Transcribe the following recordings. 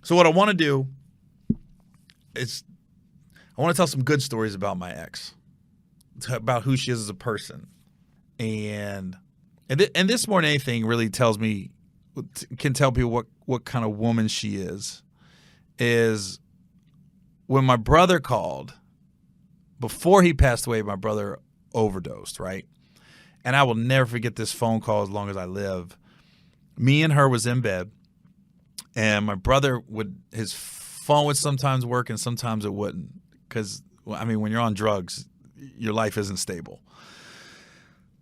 So what I want to do is I want to tell some good stories about my ex, about who she is as a person, and and this more than anything really tells me, can tell people what kind of woman she is. Is when my brother called before he passed away. My brother overdosed, right? And I will never forget this phone call as long as I live. Me and her was in bed, and my brother his phone would sometimes work and sometimes it wouldn't. Because, I mean, when you're on drugs, your life isn't stable.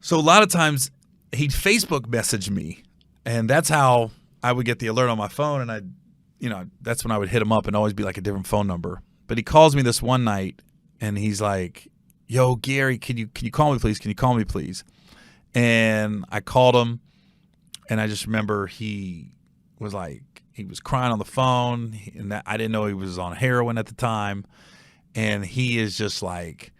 So a lot of times he'd Facebook message me, and that's how I would get the alert on my phone. And that's when I would hit him up, and always be like a different phone number. But he calls me this one night, and he's like, "Yo, Gary, can you call me, please? Can you call me, please?" And I called him, and I just remember he was crying on the phone, and I didn't know he was on heroin at the time. And he is just like,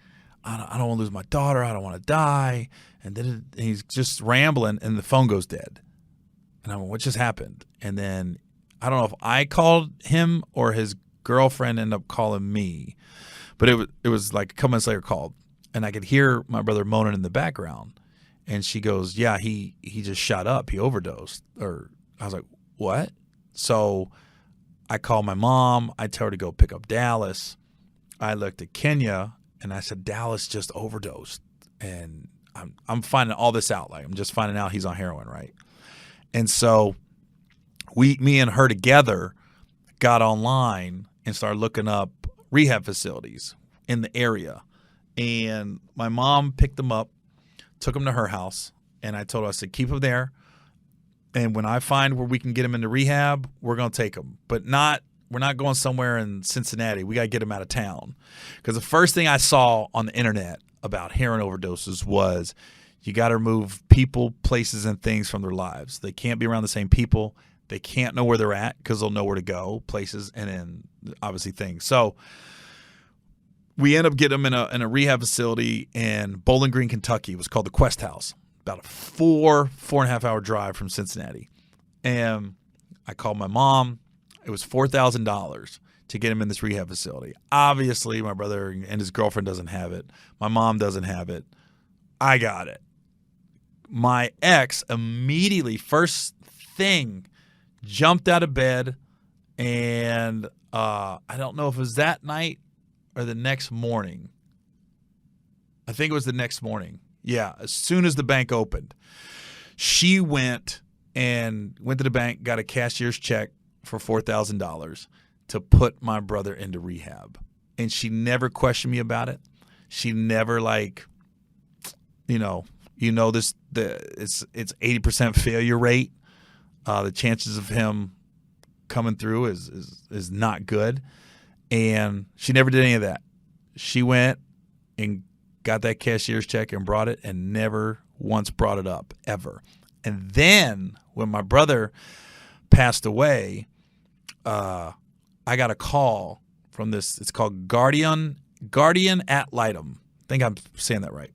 I don't want to lose my daughter. I don't want to die. And then he's just rambling, and the phone goes dead. And I'm like, what just happened? And then I don't know if I called him or his girlfriend ended up calling me. But it was like a couple minutes later called. And I could hear my brother moaning in the background. And she goes, yeah, he just shot up. He overdosed. Or I was like, what? So I called my mom. I tell her to go pick up Dallas. I looked at Kenya, and I said, Dallas just overdosed. And I'm finding all this out. Like, I'm just finding out he's on heroin, right? And so me and her together got online and started looking up rehab facilities in the area. And my mom picked them up, took them to her house, and I told her, I said, keep them there. And when I find where we can get them into rehab, we're going to take them. But we're not going somewhere in Cincinnati. We got to get them out of town. Because the first thing I saw on the internet about heroin overdoses was you got to remove people, places, and things from their lives. They can't be around the same people. They can't know where they're at because they'll know where to go, places, and then obviously things. So we end up getting them in a rehab facility in Bowling Green, Kentucky. It was called the Quest House. About a 4.5 hour drive from Cincinnati. And I called my mom. It was $4,000 to get him in this rehab facility. Obviously, my brother and his girlfriend doesn't have it. My mom doesn't have it. I got it. My ex immediately, first thing, jumped out of bed, and I don't know if it was that night or the next morning. I think it was the next morning. Yeah, as soon as the bank opened, she went to the bank, got a cashier's check for $4,000 to put my brother into rehab. And she never questioned me about it. She never it's 80% failure rate. The chances of him coming through is not good. And she never did any of that. She went and got that cashier's check and brought it, and never once brought it up, ever. And then when my brother passed away, I got a call from this. It's called Guardian ad litem. I think I'm saying that right.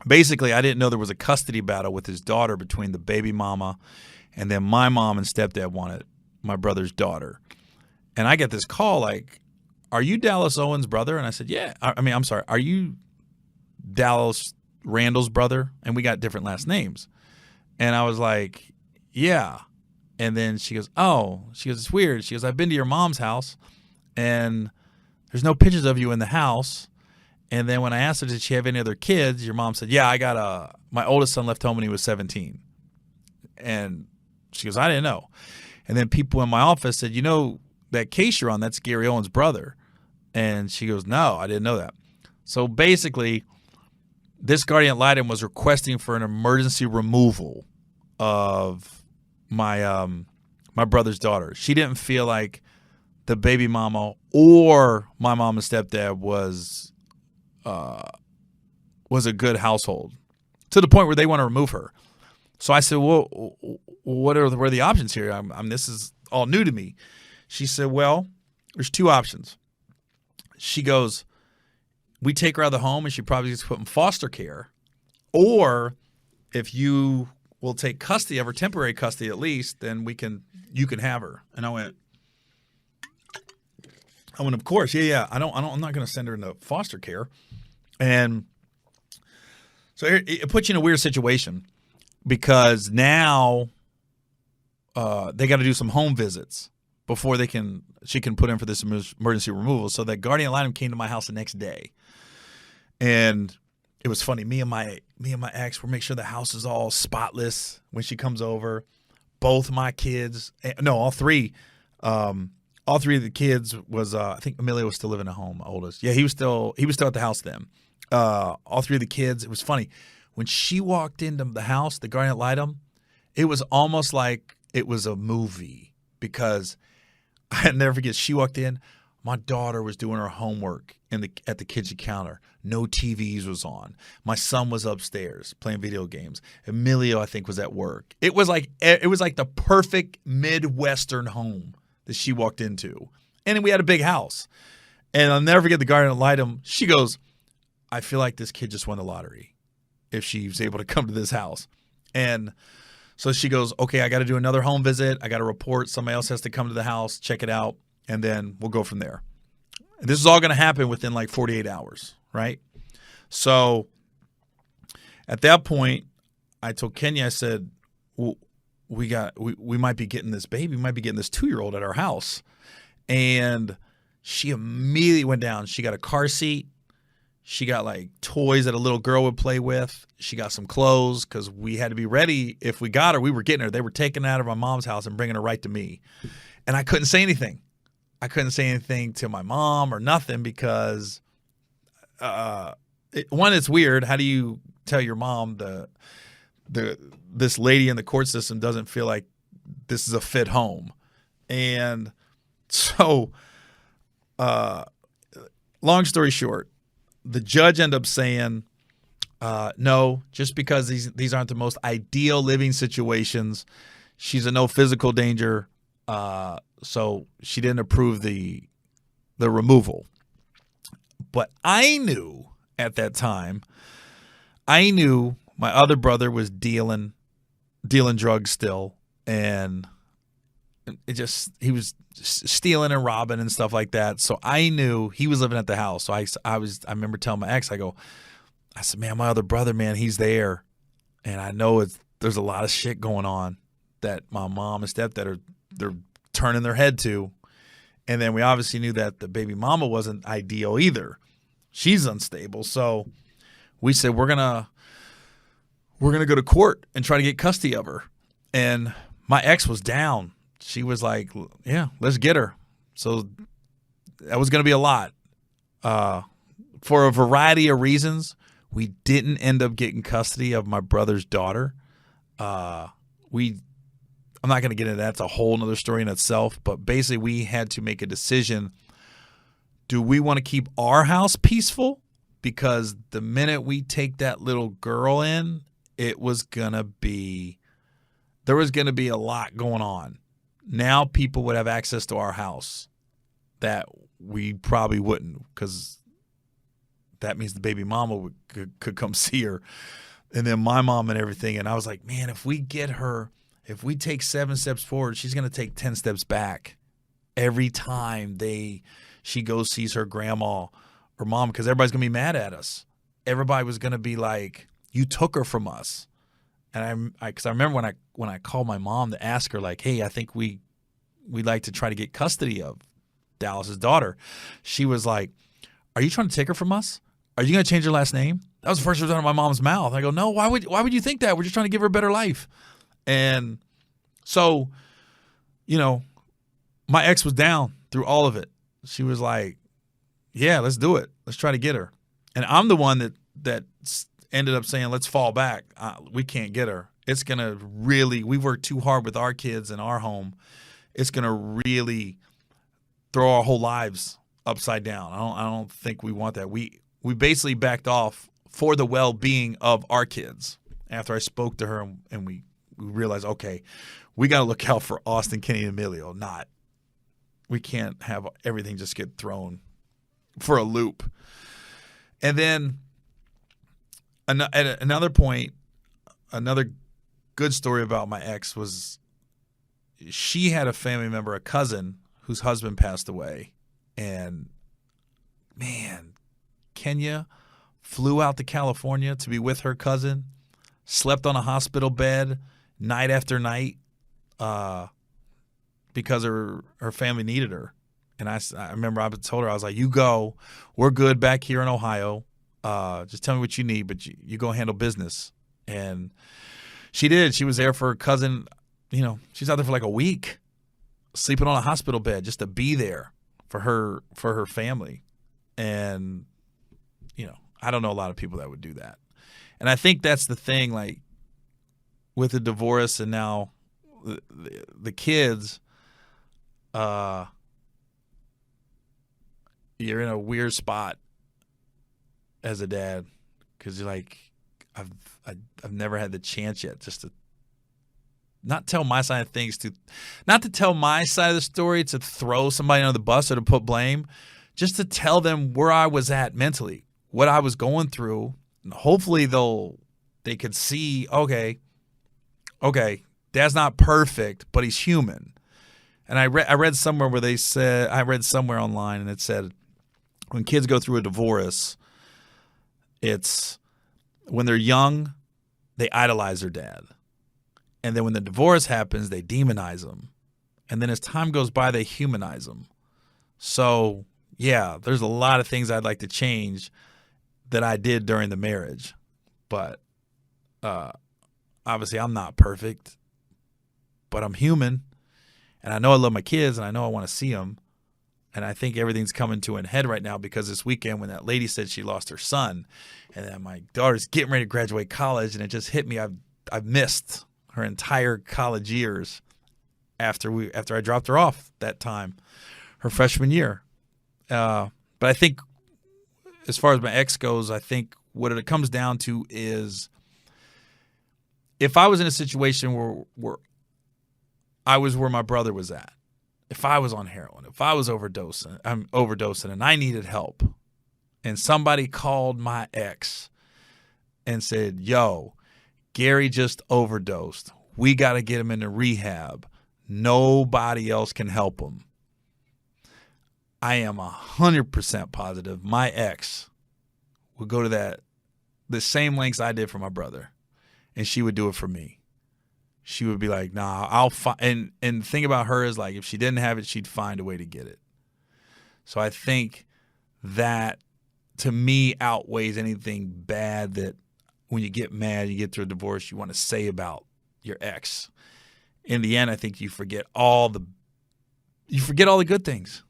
Basically, I didn't know there was a custody battle with his daughter between the baby mama, and then my mom and stepdad wanted my brother's daughter. And I get this call like, are you Dallas Owen's brother? And I said, yeah. I'm sorry. Are you Dallas Randall's brother? And we got different last names. And I was like, yeah. And then she goes, oh. She goes, it's weird. She goes, I've been to your mom's house, and there's no pictures of you in the house. And then when I asked her, did she have any other kids? Your mom said, yeah, I got my oldest son left home when he was 17. And she goes, I didn't know. And then people in my office said, you know, that case you're on, that's Gary Owen's brother. And she goes, no, I didn't know that. So basically, this guardian ad litem was requesting for an emergency removal of my brother's daughter. She didn't feel like the baby mama or my mom and stepdad was a good household, to the point where they want to remove her. So I said, well, what are the options here? This is all new to me. She said, well, there's two options. She goes, we take her out of the home and she probably gets put in foster care. Or if you will take custody of her, temporary custody at least, then you can have her. And I went, I went, of course, yeah. I'm not going to send her into foster care. And so it puts you in a weird situation because now they got to do some home visits before she can put in for this emergency removal. So that guardian ad litem came to my house the next day, and it was funny. Me and my ex, we'll make sure the house is all spotless when she comes over. Both my kids, all three. All three of the kids was I think Emilio was still living at home, my oldest. Yeah, he was still at the house then. All three of the kids. It was funny when she walked into the house, the guardian ad litem. It was almost like it was a movie because I never forget. She walked in. My daughter was doing her homework at the kitchen counter. No TVs was on. My son was upstairs playing video games. Emilio, I think, was at work. It was like the perfect Midwestern home that she walked into. And we had a big house. And I'll never forget the guardian ad litem. She goes, I feel like this kid just won the lottery if she's able to come to this house. And so she goes, okay, I got to do another home visit. I got to report. Somebody else has to come to the house, check it out, and then we'll go from there. And this is all going to happen within like 48 hours, right? So at that point, I told Kenya, I said, well, we might be getting this baby, we might be getting this 2-year-old at our house. And she immediately went down. She got a car seat. She got like toys that a little girl would play with. She got some clothes because we had to be ready. If we got her, we were getting her. They were taking her out of my mom's house and bringing her right to me. And I couldn't say anything. I couldn't say anything to my mom or nothing because, it's weird. How do you tell your mom this lady in the court system doesn't feel like this is a fit home? And so, long story short, the judge ended up saying, no, just because these aren't the most ideal living situations, she's in no physical danger, so she didn't approve the removal. But I knew at that time, my other brother was dealing drugs still, and he was stealing and robbing and stuff like that. So I knew he was living at the house. So I remember telling my ex, I said, man, my other brother, man, he's there, and I know there's a lot of shit going on that my mom and stepdad they're turning their head to. And then we obviously knew that the baby mama wasn't ideal either. She's unstable. So we said, we're gonna go to court and try to get custody of her. And my ex was down. She was like, yeah, let's get her. So that was going to be a lot. For a variety of reasons, we didn't end up getting custody of my brother's daughter. I'm not going to get into that. It's a whole nother story in itself. But basically, we had to make a decision. Do we want to keep our house peaceful? Because the minute we take that little girl in, there was going to be a lot going on. Now people would have access to our house that we probably wouldn't, because that means the baby mama could come see her, and then my mom and everything. And I was like, man, if we take 7 steps forward, she's going to take 10 steps back every time she goes sees her grandma or mom, because everybody's going to be mad at us. Everybody was going to be like, you took her from us. And because I remember when I called my mom to ask her, like, hey, I think we'd like to try to get custody of Dallas's daughter. She was like, are you trying to take her from us? Are you going to change her last name? That was the first words out of my mom's mouth. I go, no, why would you think that? We're just trying to give her a better life. And so, my ex was down through all of it. She was like, yeah, let's do it. Let's try to get her. And I'm the one that ended up saying, let's fall back. We can't get her. It's going to really, we worked too hard with our kids in our home. It's going to really throw our whole lives upside down. I don't think we want that. We basically backed off for the well-being of our kids after I spoke to her, and we realized, okay, we got to look out for Austin, Kenny, and Emilio. We can't have everything just get thrown for a loop. And then at another point, another good story about my ex was she had a family member, a cousin, whose husband passed away. And man, Kenya flew out to California to be with her cousin, slept on a hospital bed night after night because her family needed her. And I remember I told her, I was like, you go. We're good back here in Ohio. Just tell me what you need, but you go handle business. And she did. She was there for her cousin. She's out there for like a week, sleeping on a hospital bed just to be there for her family. And, I don't know a lot of people that would do that. And I think that's the thing, like with the divorce and now the kids, you're in a weird spot as a dad because you're like, I've never had the chance yet just to not tell my side of things, not to tell my side of the story, to throw somebody under the bus or to put blame, just to tell them where I was at mentally, what I was going through. And hopefully they could see, okay, Dad's not perfect, but he's human. And I read somewhere where they said, I read somewhere online and it said, when kids go through a divorce, it's when they're young, they idolize their dad. And then when the divorce happens, they demonize him. And then as time goes by, they humanize him. So, yeah, there's a lot of things I'd like to change that I did during the marriage. But obviously I'm not perfect, but I'm human. And I know I love my kids, and I know I want to see them. And I think everything's coming to an head right now because this weekend when that lady said she lost her son, and then my daughter's getting ready to graduate college, and it just hit me. I've missed her entire college years after I dropped her off that time, her freshman year. But I think as far as my ex goes, I think what it comes down to is if I was in a situation where I was where my brother was at, if I was on heroin, if I was overdosing and I needed help, and somebody called my ex and said, yo, Gary just overdosed. We got to get him into rehab. Nobody else can help him. I am 100% positive my ex would go to the same lengths I did for my brother, and she would do it for me. She would be like, nah, I'll find, and the thing about her is like, if she didn't have it, she'd find a way to get it. So I think that to me outweighs anything bad that when you get mad, you get through a divorce, you want to say about your ex. In the end, I think you forget all the good things.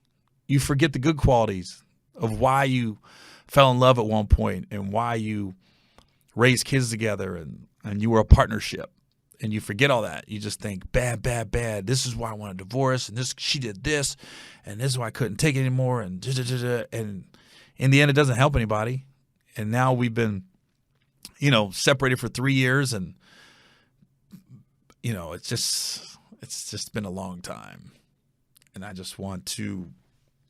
You forget the good qualities of why you fell in love at one point and why you raised kids together and you were a partnership. And you forget all that. You just think, bad, bad, bad. This is why I want a divorce, and she did this, and this is why I couldn't take it anymore, and in the end, it doesn't help anybody. And now we've been, separated for 3 years, and it's just been a long time. And I want to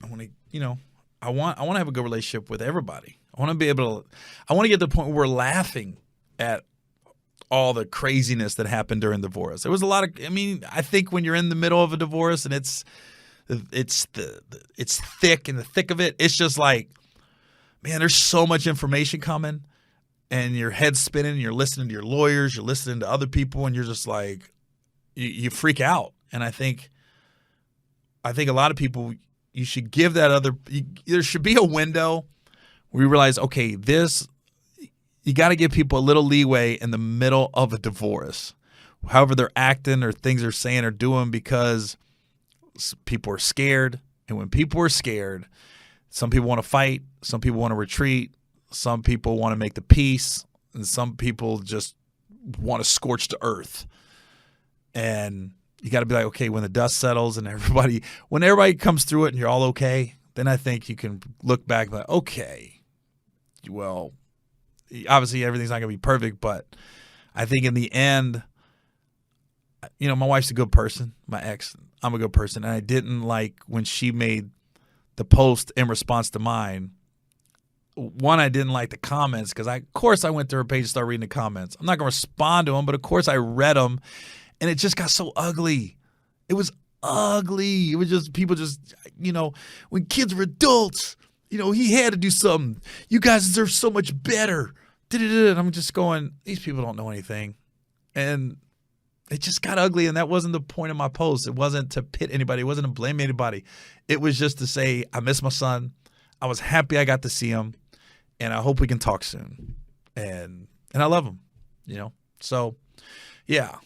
have a good relationship with everybody. I want to get to the point where we're laughing at all the craziness that happened during the divorce. There was a lot of, I think when you're in the middle of a divorce and it's thick, in the thick of it, it's just like, man, there's so much information coming and your head's spinning and you're listening to your lawyers, you're listening to other people, and you're just like, you freak out. And I think a lot of people, you should give there should be a window where you realize, okay, you got to give people a little leeway in the middle of a divorce, however they're acting or things they're saying or doing, because people are scared. And when people are scared, some people want to fight, some people want to retreat, some people want to make the peace, and some people just want to scorch the earth. And you got to be like, okay, when the dust settles and when everybody comes through it and you're all okay, then I think you can look back like, okay, well, obviously everything's not going to be perfect, but I think in the end, my wife's a good person. My ex, I'm a good person. And I didn't like when she made the post in response to mine. One, I didn't like the comments because of course I went to her page and started reading the comments. I'm not going to respond to them, but of course I read them, and it just got so ugly. It was ugly. It was just people just, when kids were adults, he had to do something. You guys deserve so much better. And I'm just going, these people don't know anything. And it just got ugly, and that wasn't the point of my post. It wasn't to pit anybody. It wasn't to blame anybody. It was just to say I miss my son. I was happy I got to see him, and I hope we can talk soon. And I love him, So, yeah.